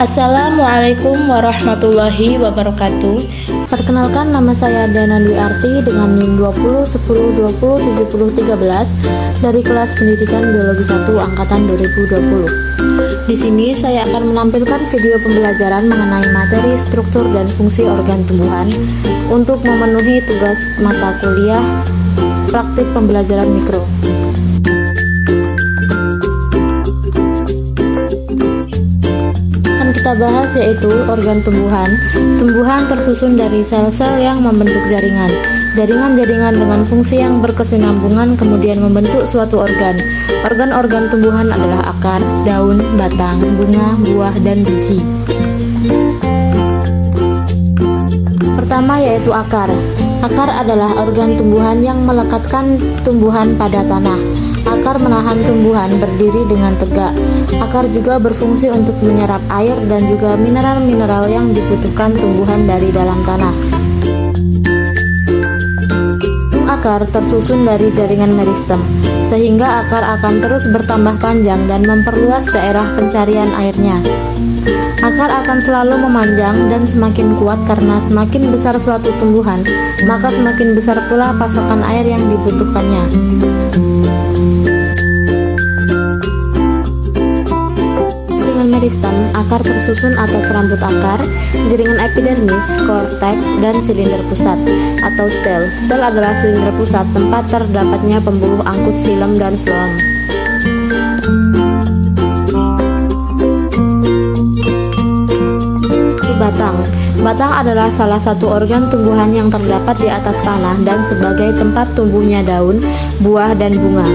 Assalamualaikum warahmatullahi wabarakatuh. Perkenalkan, nama saya Dana Dwi Arti dengan NIM 2010207013 dari kelas Pendidikan Biologi 1 angkatan 2020. Di sini saya akan menampilkan video pembelajaran mengenai materi struktur dan fungsi organ tumbuhan untuk memenuhi tugas mata kuliah praktik pembelajaran mikro. Kita bahas yaitu organ tumbuhan. Tumbuhan tersusun dari sel-sel yang membentuk jaringan. Jaringan-jaringan dengan fungsi yang berkesinambungan kemudian membentuk suatu organ. Organ-organ tumbuhan adalah akar, daun, batang, bunga, buah, dan biji. Pertama yaitu akar. Akar adalah organ tumbuhan yang melekatkan tumbuhan pada tanah. Akar menahan tumbuhan berdiri dengan tegak. Akar juga berfungsi untuk menyerap air dan juga mineral-mineral yang dibutuhkan tumbuhan dari dalam tanah. Akar tersusun dari jaringan meristem, sehingga akar akan terus bertambah panjang dan memperluas daerah pencarian airnya. Akar akan selalu memanjang dan semakin kuat karena semakin besar suatu tumbuhan, maka semakin besar pula pasokan air yang dibutuhkannya. Meristem, akar tersusun atas rambut akar, jaringan epidermis, korteks, dan silinder pusat atau stel. Stel adalah silinder pusat tempat terdapatnya pembuluh angkut xilem dan floem. Batang. Batang adalah salah satu organ tumbuhan yang terdapat di atas tanah dan sebagai tempat tumbuhnya daun, buah, dan bunga.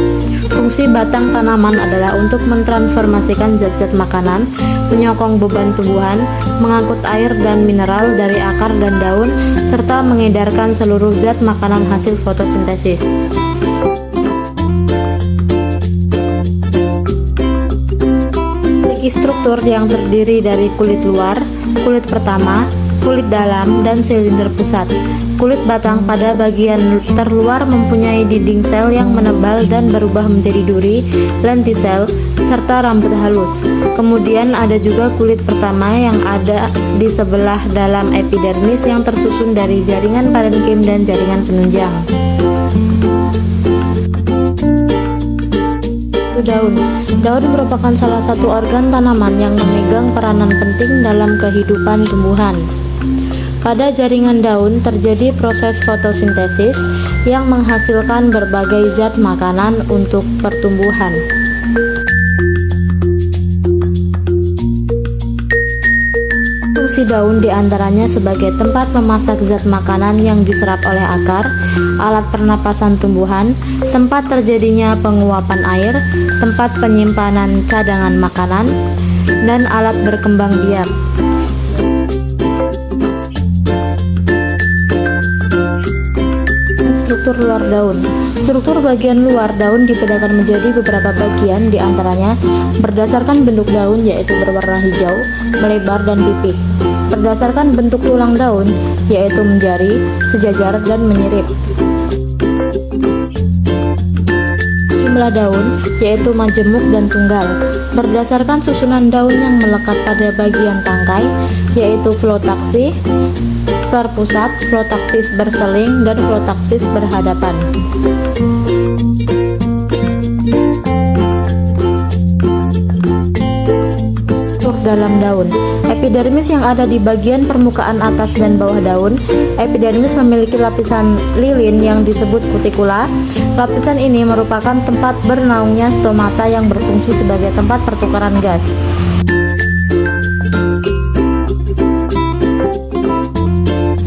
Fungsi batang tanaman adalah untuk mentransformasikan zat-zat makanan, menyokong beban tumbuhan, mengangkut air dan mineral dari akar dan daun, serta mengedarkan seluruh zat makanan hasil fotosintesis. Memiliki struktur yang terdiri dari kulit luar, kulit pertama, kulit dalam, dan silinder pusat. Kulit batang pada bagian terluar mempunyai dinding sel yang menebal dan berubah menjadi duri, lentisel, serta rambut halus. Kemudian ada juga kulit pertama yang ada di sebelah dalam epidermis yang tersusun dari jaringan parenkim dan jaringan penunjang. Daun. Daun merupakan salah satu organ tanaman yang memegang peranan penting dalam kehidupan tumbuhan. Pada jaringan daun terjadi proses fotosintesis yang menghasilkan berbagai zat makanan untuk pertumbuhan. Fungsi daun diantaranya sebagai tempat memasak zat makanan yang diserap oleh akar, alat pernapasan tumbuhan, tempat terjadinya penguapan air, tempat penyimpanan cadangan makanan, dan alat berkembang biak. Struktur luar daun. Struktur bagian luar daun dibedakan menjadi beberapa bagian, diantaranya berdasarkan bentuk daun yaitu berwarna hijau, melebar, dan pipih. Berdasarkan bentuk tulang daun yaitu menjari, sejajar, dan menyirip. Jumlah daun yaitu majemuk dan tunggal. Berdasarkan susunan daun yang melekat pada bagian tangkai yaitu flotaksi, terpusat, flotaksis berseling, dan flotaksis berhadapan. Struktur dalam daun. Epidermis yang ada di bagian permukaan atas dan bawah daun. Epidermis memiliki lapisan lilin yang disebut kutikula. Lapisan ini merupakan tempat bernaungnya stomata yang berfungsi sebagai tempat pertukaran gas.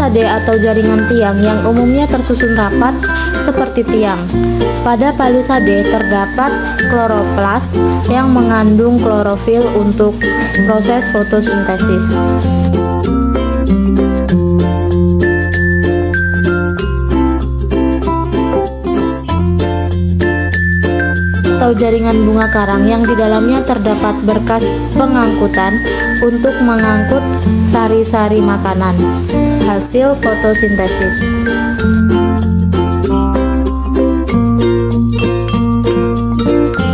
Palisade atau jaringan tiang yang umumnya tersusun rapat seperti tiang. Pada palisade terdapat kloroplas yang mengandung klorofil untuk proses fotosintesis. Atau jaringan bunga karang yang di dalamnya terdapat berkas pengangkutan untuk mengangkut sari-sari makanan hasil fotosintesis.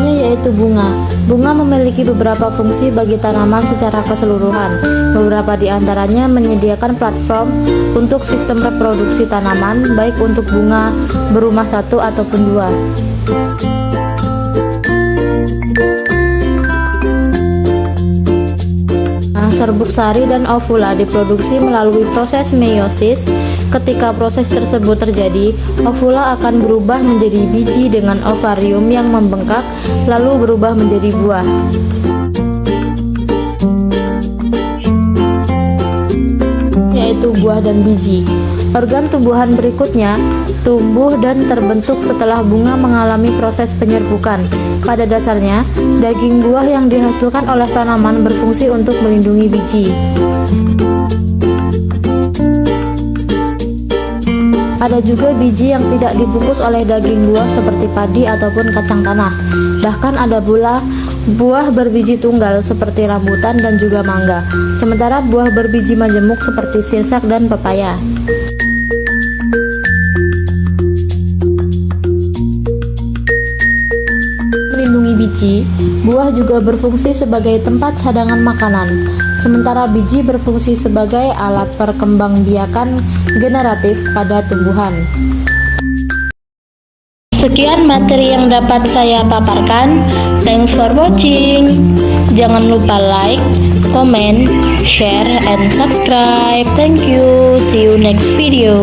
Ini yaitu bunga. Bunga memiliki beberapa fungsi bagi tanaman secara keseluruhan. Beberapa di antaranya menyediakan platform untuk sistem reproduksi tanaman, baik untuk bunga berumah satu ataupun dua. Serbuk sari dan ovula diproduksi melalui proses meiosis. Ketika proses tersebut terjadi, ovula akan berubah menjadi biji dengan ovarium yang membengkak, lalu berubah menjadi buah. Yaitu buah dan biji. Organ tumbuhan berikutnya tumbuh dan terbentuk setelah bunga mengalami proses penyerbukan. Pada dasarnya, daging buah yang dihasilkan oleh tanaman berfungsi untuk melindungi biji. Ada juga biji yang tidak dibungkus oleh daging buah seperti padi ataupun kacang tanah. Bahkan ada pula buah berbiji tunggal seperti rambutan dan juga mangga. Sementara buah berbiji majemuk seperti sirsak dan pepaya. Melindungi biji, buah juga berfungsi sebagai tempat cadangan makanan. Sementara biji berfungsi sebagai alat perkembangbiakan generatif pada tumbuhan. Sekian materi yang dapat saya paparkan. Thanks for watching. Jangan lupa like, comment, share, and subscribe. Thank you. See you next video.